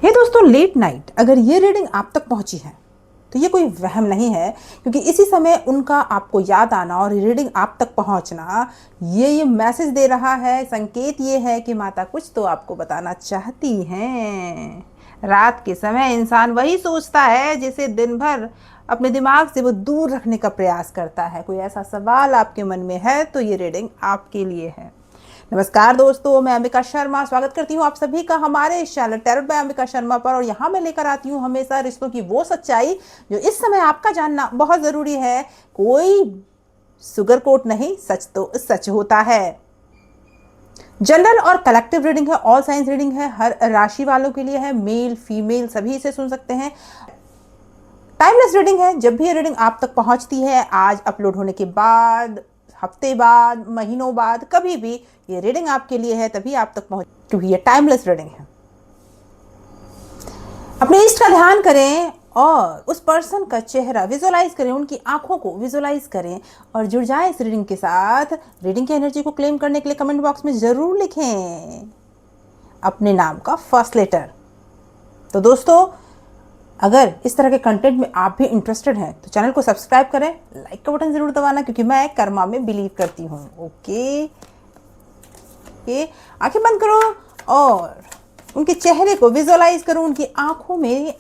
हे दोस्तों, late night अगर ये रीडिंग आप तक पहुंची है तो ये कोई वहम नहीं है, क्योंकि इसी समय उनका आपको याद आना और रीडिंग आप तक पहुंचना ये मैसेज दे रहा है, संकेत ये है कि माता कुछ तो आपको बताना चाहती हैं। रात के समय इंसान वही सोचता है जिसे दिन भर अपने दिमाग से वो दूर रखने का प्रयास करता है। कोई ऐसा सवाल आपके मन में है तो ये रीडिंग आपके लिए है। नमस्कार दोस्तों, मैं अंबिका शर्मा स्वागत करती हूँ आप सभी का हमारे इस channel tarot by Ambika Sharma पर। और यहाँ मैं लेकर आती हूँ हमेशा रिश्तों की वो सच्चाई जो इस समय आपका जानना बहुत जरूरी है। कोई सुगर कोट नहीं, सच तो सच होता है। जनरल और कलेक्टिव रीडिंग है, ऑल साइंस रीडिंग है, हर राशि वालों के लिए है, मेल फीमेल सभी इसे सुन सकते हैं। टाइमलेस रीडिंग है, जब भी ये रीडिंग आप तक पहुंचती है, आज अपलोड होने के बाद, हफ्ते बाद, महीनों बाद, कभी भी ये रीडिंग आपके लिए है, तभी आप तक पहुंच, क्योंकि ये टाइमलेस रीडिंग है। अपने इष्ट का ध्यान करें और उस पर्सन का चेहरा विजुअलाइज करें, उनकी आंखों को विजुअलाइज करें और जुड़ जाएं इस रीडिंग के साथ। रीडिंग की एनर्जी को क्लेम करने के लिए कमेंट बॉक्स में जरूर लिखें अपने नाम का फर्स्ट लेटर। तो दोस्तों, अगर इस तरह के कंटेंट में आप भी इंटरेस्टेड हैं तो चैनल को सब्सक्राइब करें, लाइक का बटन जरूर दबाना, क्योंकि मैं कर्मा में बिलीव करती हूँ। ओके, आंखें बंद करो और उनके चेहरे को विजुअलाइज करो, उनकी आंखों में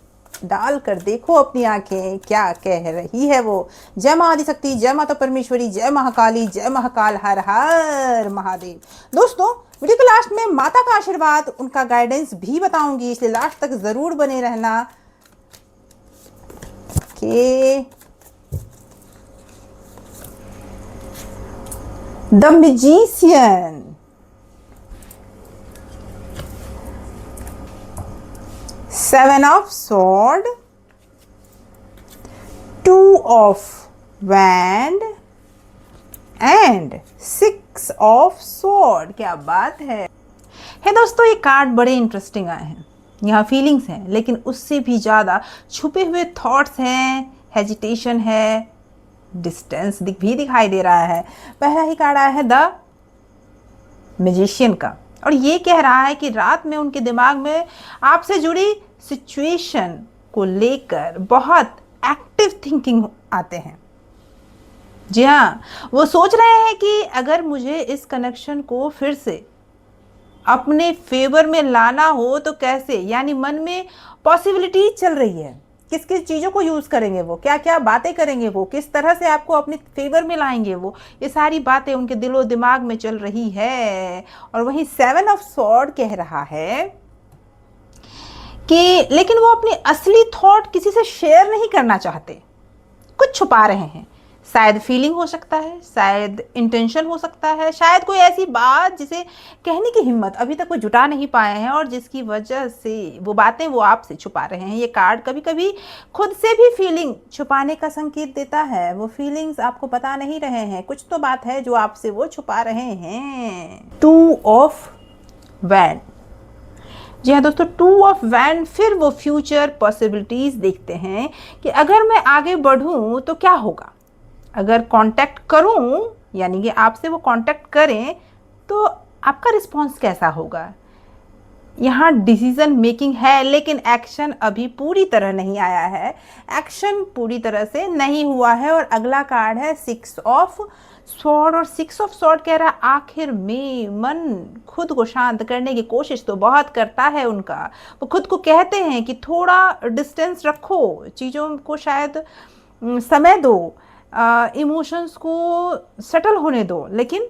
डालकर देखो अपनी आंखें क्या कह रही है वो। जय मां आदिशक्ति, जय माता परमेश्वरी, जय महाकाली, जय महाकाल, हर हर महादेव। दोस्तों, वीडियो के लास्ट में माता का आशीर्वाद, उनका गाइडेंस भी बताऊंगी, इसलिए लास्ट तक जरूर बने रहना। The magician, seven of sword, two of wand and six of sword. क्या बात है दोस्तों, ये कार्ड बड़े इंटरेस्टिंग आए हैं। यहाँ फीलिंग्स हैं, लेकिन उससे भी ज़्यादा छुपे हुए थॉट्स हैं, हेजिटेशन है, डिस्टेंस भी दिखाई दे रहा है। पहला ही कार्ड आया है द मैजिशियन का, और ये कह रहा है कि रात में उनके दिमाग में आपसे जुड़ी सिचुएशन को लेकर बहुत एक्टिव थिंकिंग आते हैं। जी हाँ, वो सोच रहे हैं कि अगर मुझे इस कनेक्शन को फिर से अपने फेवर में लाना हो तो कैसे, यानी मन में पॉसिबिलिटी चल रही है, किस किस चीज़ों को यूज़ करेंगे वो, क्या क्या बातें करेंगे वो, किस तरह से आपको अपने फेवर में लाएंगे वो, ये सारी बातें उनके दिलो दिमाग में चल रही है। और वहीं सेवन ऑफ स्वॉर्ड कह रहा है कि लेकिन वो अपनी असली थॉट किसी से शेयर नहीं करना चाहते, कुछ छुपा रहे हैं। शायद फीलिंग हो सकता है, शायद इंटेंशन हो सकता है, शायद कोई ऐसी बात जिसे कहने की हिम्मत अभी तक वो जुटा नहीं पाए हैं और जिसकी वजह से वो बातें वो आपसे छुपा रहे हैं। ये कार्ड कभी कभी खुद से भी फीलिंग छुपाने का संकेत देता है। वो फीलिंग्स आपको बता नहीं रहे हैं, कुछ तो बात है जो आपसे वो छुपा रहे हैं। टू ऑफ वैंड, जी हाँ दोस्तों, टू ऑफ वैंड, फिर वो फ्यूचर पॉसिबिलिटीज देखते हैं कि अगर मैं आगे बढ़ूं तो क्या होगा, अगर कांटेक्ट करूं, यानी कि आपसे वो कांटेक्ट करें तो आपका रिस्पांस कैसा होगा। यहाँ डिसीजन मेकिंग है, लेकिन एक्शन अभी पूरी तरह नहीं आया है, एक्शन पूरी तरह से नहीं हुआ है। और अगला कार्ड है सिक्स ऑफ स्वॉर्ड, और सिक्स ऑफ स्वॉर्ड कह रहा है आखिर में मन खुद को शांत करने की कोशिश तो बहुत करता है उनका। वो खुद को कहते हैं कि थोड़ा डिस्टेंस रखो, चीज़ों को शायद समय दो, इमोशंस को सेटल होने दो, लेकिन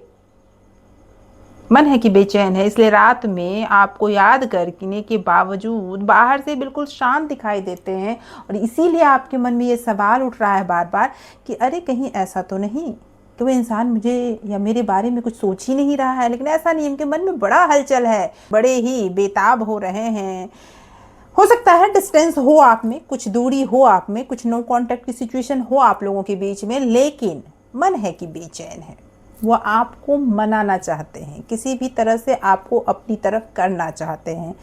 मन है कि बेचैन है। इसलिए रात में आपको याद करने के बावजूद बाहर से बिल्कुल शांत दिखाई देते हैं, और इसीलिए आपके मन में ये सवाल उठ रहा है बार बार कि अरे कहीं ऐसा तो नहीं कि वो इंसान मुझे या मेरे बारे में कुछ सोच ही नहीं रहा है। लेकिन ऐसा नहीं, इनके मन में बड़ा हलचल है, बड़े ही बेताब हो रहे हैं। हो सकता है डिस्टेंस हो आप में, कुछ दूरी हो आप में, कुछ नो कांटेक्ट की सिचुएशन हो आप लोगों के बीच में, लेकिन मन है कि बेचैन है। वो आपको मनाना चाहते हैं, किसी भी तरह से आपको अपनी तरफ करना चाहते हैं।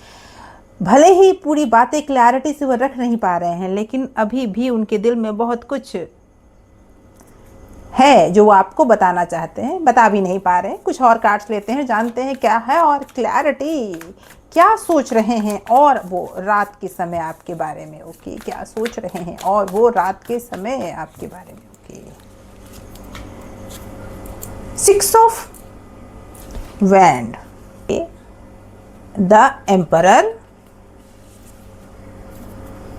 भले ही पूरी बातें क्लैरिटी से वो रख नहीं पा रहे हैं, लेकिन अभी भी उनके दिल में बहुत कुछ है जो वो आपको बताना चाहते हैं, बता भी नहीं पा रहे हैं। कुछ और कार्ड्स लेते हैं, जानते हैं क्या है और क्लैरिटी क्या सोच रहे हैं और वो रात के समय आपके बारे में। ओके, क्या सोच रहे हैं और वो रात के समय आपके बारे में। Okay, 6 of wand, the emperor,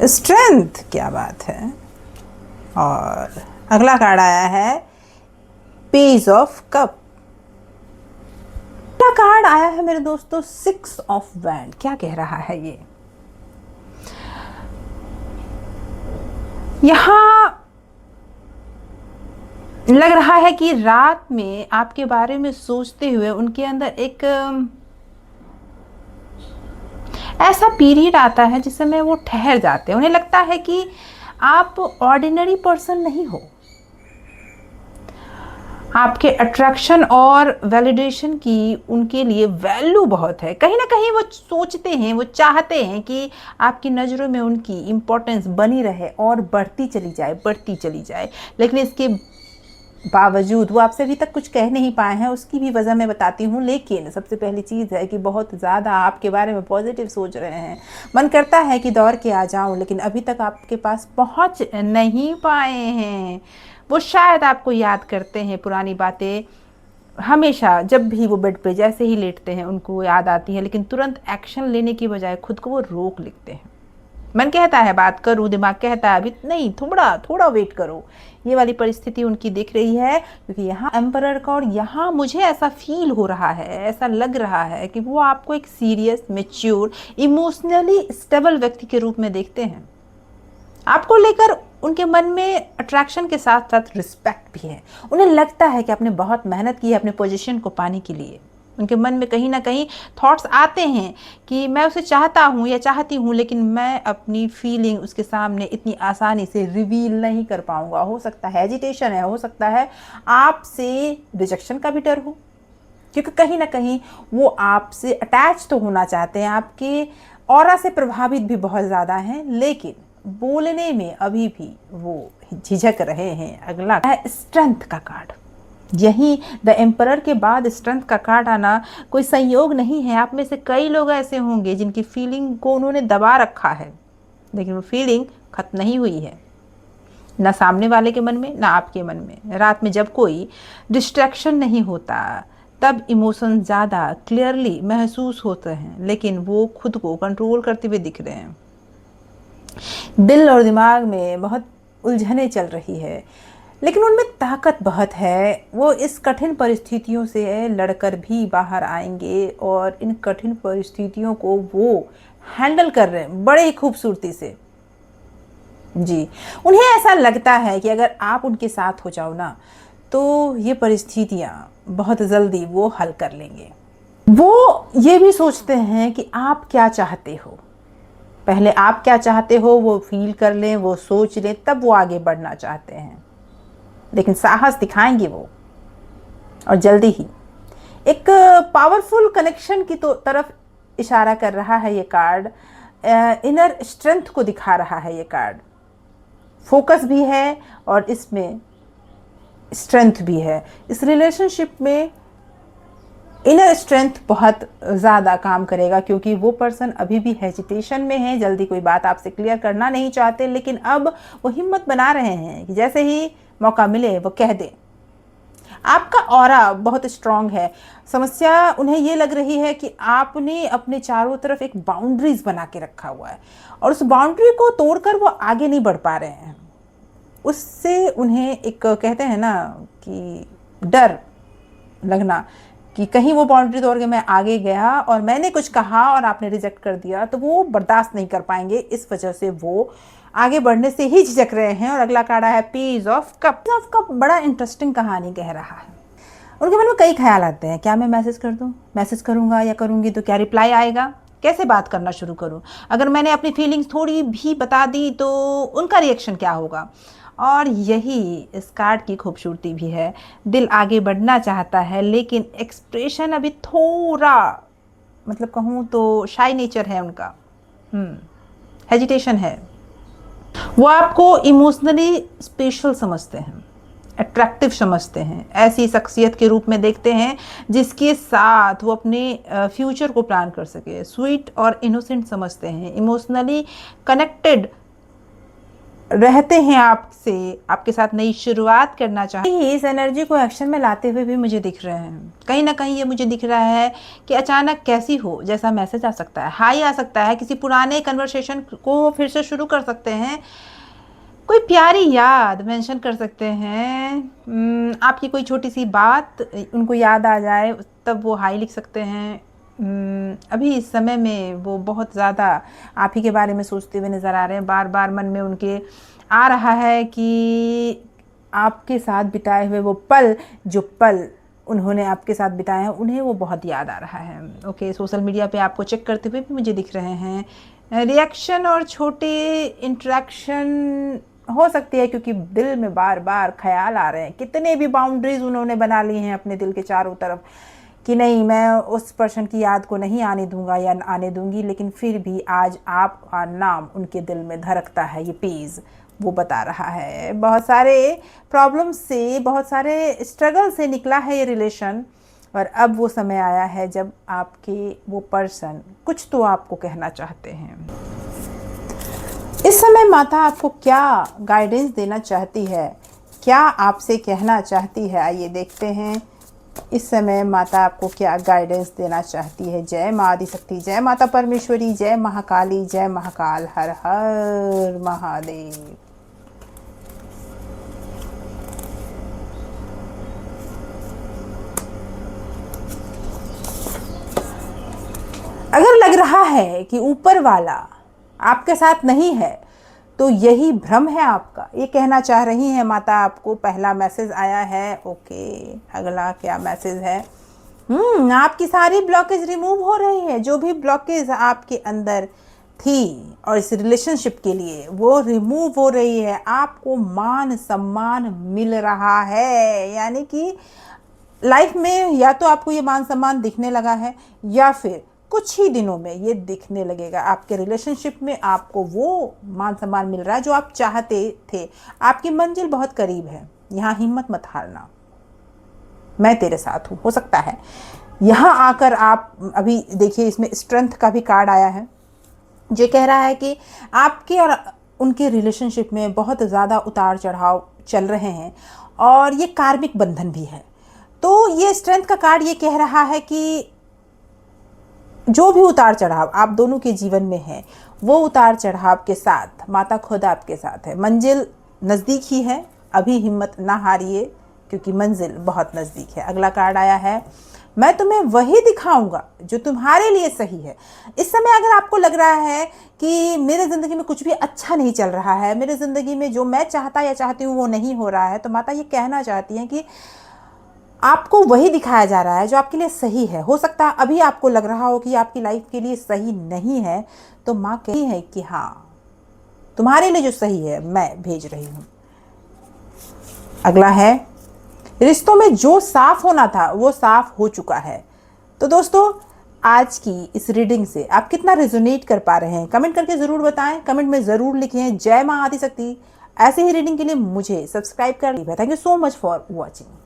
strength, क्या बात है। और अगला कार्ड आया है पेज ऑफ कप। अगला कार्ड आया है मेरे दोस्तों 6 ऑफ वैंड। क्या कह रहा है ये? यहां लग रहा है कि रात में आपके बारे में सोचते हुए उनके अंदर एक ऐसा पीरियड आता है जिस समय वो ठहर जाते हैं। उन्हें लगता है कि आप ऑर्डिनरी पर्सन नहीं हो। आपके अट्रैक्शन और वैलिडेशन की उनके लिए वैल्यू बहुत है। कहीं ना कहीं वो सोचते हैं, वो चाहते हैं कि आपकी नज़रों में उनकी इम्पोर्टेंस बनी रहे और बढ़ती चली जाए, बढ़ती चली जाए। लेकिन इसके बावजूद वो आपसे अभी तक कुछ कह नहीं पाए हैं। उसकी भी वजह मैं बताती हूँ। लेकिन सबसे पहली चीज़ है कि बहुत ज़्यादा आपके बारे में पॉजिटिव सोच रहे हैं। मन करता है कि दौड़ के आ जाऊँ, लेकिन अभी तक आपके पास पहुँच नहीं पाए हैं। वो शायद आपको याद करते हैं पुरानी बातें। हमेशा जब भी वो बेड पे जैसे ही लेटते हैं उनको याद आती है, लेकिन तुरंत एक्शन लेने की बजाय खुद को वो रोक लेते हैं। मन कहता है बात करूं, दिमाग कहता है अभी नहीं, थोड़ा थोड़ा वेट करो। ये वाली परिस्थिति उनकी दिख रही है, क्योंकि यहाँ एम्परर का और यहाँ मुझे ऐसा फील हो रहा है, ऐसा लग रहा है कि वो आपको एक सीरियस, मैच्योर, इमोशनली स्टेबल व्यक्ति के रूप में देखते हैं। आपको लेकर उनके मन में अट्रैक्शन के साथ साथ रिस्पेक्ट भी है। उन्हें लगता है कि आपने बहुत मेहनत की है अपने पोजीशन को पाने के लिए। उनके मन में कहीं ना कहीं थॉट्स आते हैं कि मैं उसे चाहता हूँ या चाहती हूँ, लेकिन मैं अपनी फीलिंग उसके सामने इतनी आसानी से रिवील नहीं कर पाऊँगा। हो सकता है हेजिटेशन है, हो सकता है आपसे रिजेक्शन का भी डर हो, क्योंकि कहीं ना कहीं वो आपसे अटैच तो होना चाहते हैं, आपके ऑरा से प्रभावित भी बहुत ज़्यादा हैं, लेकिन बोलने में अभी भी वो झिझक रहे हैं। अगला है स्ट्रेंथ का कार्ड। यही द एम्परर के बाद स्ट्रेंथ का कार्ड आना कोई संयोग नहीं है। आप में से कई लोग ऐसे होंगे जिनकी फीलिंग को उन्होंने दबा रखा है, लेकिन वो फीलिंग खत्म नहीं हुई है, ना सामने वाले के मन में ना आपके मन में। रात में जब कोई डिस्ट्रैक्शन नहीं होता तब इमोशन ज़्यादा क्लियरली महसूस होते हैं, लेकिन वो खुद को कंट्रोल करते हुए दिख रहे हैं। दिल और दिमाग में बहुत उलझने चल रही है, लेकिन उनमें ताकत बहुत है। वो इस कठिन परिस्थितियों से लड़कर भी बाहर आएंगे और इन कठिन परिस्थितियों को वो हैंडल कर रहे हैं बड़े ही खूबसूरती से। जी, उन्हें ऐसा लगता है कि अगर आप उनके साथ हो जाओ ना, तो ये परिस्थितियाँ बहुत जल्दी वो हल कर लेंगे। वो ये भी सोचते हैं कि आप क्या चाहते हो, पहले आप क्या चाहते हो वो फील कर लें, वो सोच लें, तब वो आगे बढ़ना चाहते हैं। लेकिन साहस दिखाएंगे वो, और जल्दी ही। एक पावरफुल कनेक्शन की तो तरफ इशारा कर रहा है ये कार्ड। इनर स्ट्रेंथ को दिखा रहा है ये कार्ड। फोकस भी है और इसमें स्ट्रेंथ भी है। इस रिलेशनशिप में इनर स्ट्रेंथ बहुत ज़्यादा काम करेगा, क्योंकि वो पर्सन अभी भी हेजिटेशन में है, जल्दी कोई बात आपसे क्लियर करना नहीं चाहते, लेकिन अब वो हिम्मत बना रहे हैं कि जैसे ही मौका मिले वो कह दें। आपका ऑरा बहुत स्ट्रांग है। समस्या उन्हें ये लग रही है कि आपने अपने चारों तरफ एक बाउंड्रीज बना के रखा हुआ है, और उस बाउंड्री को तोड़कर वो आगे नहीं बढ़ पा रहे हैं। उससे उन्हें एक कहते हैं ना कि डर लगना कि कहीं वो बाउंड्री तोड़ के मैं आगे गया और मैंने कुछ कहा और आपने रिजेक्ट कर दिया, तो वो बर्दाश्त नहीं कर पाएंगे। इस वजह से वो आगे बढ़ने से ही झिझक रहे हैं। और अगला कार्ड है piece of cup. Of cup बड़ा इंटरेस्टिंग कहानी कह रहा है। उनके मन में कई ख्याल आते हैं। क्या मैं मैसेज कर दूं? मैसेज करूंगा या करूंगी तो क्या रिप्लाई आएगा? कैसे बात करना शुरू करूं? अगर मैंने अपनी फीलिंग्स थोड़ी भी बता दी तो उनका रिएक्शन क्या होगा? और यही इस कार्ड की खूबसूरती भी है। दिल आगे बढ़ना चाहता है, लेकिन एक्सप्रेशन अभी थोड़ा, मतलब कहूँ तो शाई नेचर है उनका। हेजिटेशन है। वो आपको इमोशनली स्पेशल समझते हैं, अट्रैक्टिव समझते हैं, ऐसी शख्सियत के रूप में देखते हैं जिसके साथ वो अपने फ्यूचर को प्लान कर सके। स्वीट और इनोसेंट समझते हैं, इमोशनली कनेक्टेड रहते हैं आपसे, आपके साथ नई शुरुआत करना चाहते हैं। इस एनर्जी को एक्शन में लाते हुए भी मुझे दिख रहे हैं। कहीं ना कहीं ये मुझे दिख रहा है कि अचानक कैसी हो जैसा मैसेज आ सकता है, हाई आ सकता है, किसी पुराने कन्वर्सेशन को फिर से शुरू कर सकते हैं, कोई प्यारी याद मेंशन कर सकते हैं, आपकी कोई छोटी सी बात उनको याद आ जाए तब वो हाई लिख सकते हैं। अभी इस समय में वो बहुत ज़्यादा आप ही के बारे में सोचते हुए नज़र आ रहे हैं। बार बार मन में उनके आ रहा है कि आपके साथ बिताए हुए वो पल, जो पल उन्होंने आपके साथ बिताए हैं, उन्हें वो बहुत याद आ रहा है। ओके, सोशल मीडिया पे आपको चेक करते हुए भी मुझे दिख रहे हैं। रिएक्शन और छोटे इंटरेक्शन हो सकती है, क्योंकि दिल में बार बार ख्याल आ रहे हैं। कितने भी बाउंड्रीज उन्होंने बना ली हैं अपने दिल के चारों तरफ कि नहीं, मैं उस पर्सन की याद को नहीं आने दूंगा या आने दूंगी, लेकिन फिर भी आज आपका नाम उनके दिल में धड़कता है। ये पेज वो बता रहा है बहुत सारे प्रॉब्लम से, बहुत सारे स्ट्रगल से निकला है ये रिलेशन, और अब वो समय आया है जब आपके वो पर्सन कुछ तो आपको कहना चाहते हैं। इस समय माता आपको क्या गाइडेंस देना चाहती है, क्या आपसे कहना चाहती है, आइए देखते हैं इस समय माता आपको क्या गाइडेंस देना चाहती है। जय माँ आदिशक्ति, जय माता परमेश्वरी, जय महाकाली, जय महाकाल, हर हर महादेव। अगर लग रहा है कि ऊपर वाला आपके साथ नहीं है तो यही भ्रम है आपका, ये कहना चाह रही है माता आपको। पहला मैसेज आया है। ओके, अगला क्या मैसेज है? आपकी सारी ब्लॉकेज रिमूव हो रही है। जो भी ब्लॉकेज आपके अंदर थी और इस रिलेशनशिप के लिए, वो रिमूव हो रही है। आपको मान सम्मान मिल रहा है, यानी कि लाइफ में या तो आपको ये मान सम्मान दिखने लगा है, या फिर कुछ ही दिनों में ये दिखने लगेगा। आपके रिलेशनशिप में आपको वो मान सम्मान मिल रहा है जो आप चाहते थे। आपकी मंजिल बहुत करीब है। यहाँ हिम्मत मत हारना, मैं तेरे साथ हूँ। हो सकता है यहाँ आकर आप अभी देखिए, इसमें स्ट्रेंथ का भी कार्ड आया है, जो कह रहा है कि आपके और उनके रिलेशनशिप में बहुत ज़्यादा उतार चढ़ाव चल रहे हैं, और ये कार्मिक बंधन भी है। तो ये स्ट्रेंथ का कार्ड ये कह रहा है कि जो भी उतार चढ़ाव आप दोनों के जीवन में है, वो उतार चढ़ाव के साथ माता खुद आपके साथ है। मंजिल नज़दीक ही है, अभी हिम्मत ना हारिए, क्योंकि मंजिल बहुत नज़दीक है। अगला कार्ड आया है, मैं तुम्हें वही दिखाऊंगा जो तुम्हारे लिए सही है। इस समय अगर आपको लग रहा है कि मेरे ज़िंदगी में कुछ भी अच्छा नहीं चल रहा है, मेरे ज़िंदगी में जो मैं चाहता या चाहती हूँ वो नहीं हो रहा है, तो माता ये कहना चाहती हैं कि आपको वही दिखाया जा रहा है जो आपके लिए सही है। हो सकता है अभी आपको लग रहा हो कि आपकी लाइफ के लिए सही नहीं है, तो माँ कहती है कि हाँ, तुम्हारे लिए जो सही है मैं भेज रही हूँ। अगला है, रिश्तों में जो साफ होना था वो साफ हो चुका है। तो दोस्तों, आज की इस रीडिंग से आप कितना रेजोनेट कर पा रहे हैं, कमेंट करके ज़रूर बताएं। कमेंट में ज़रूर लिखें जय माँ आदिशक्ति। ऐसे ही रीडिंग के लिए मुझे सब्सक्राइब कर लीजिए। Thank you so much for watching.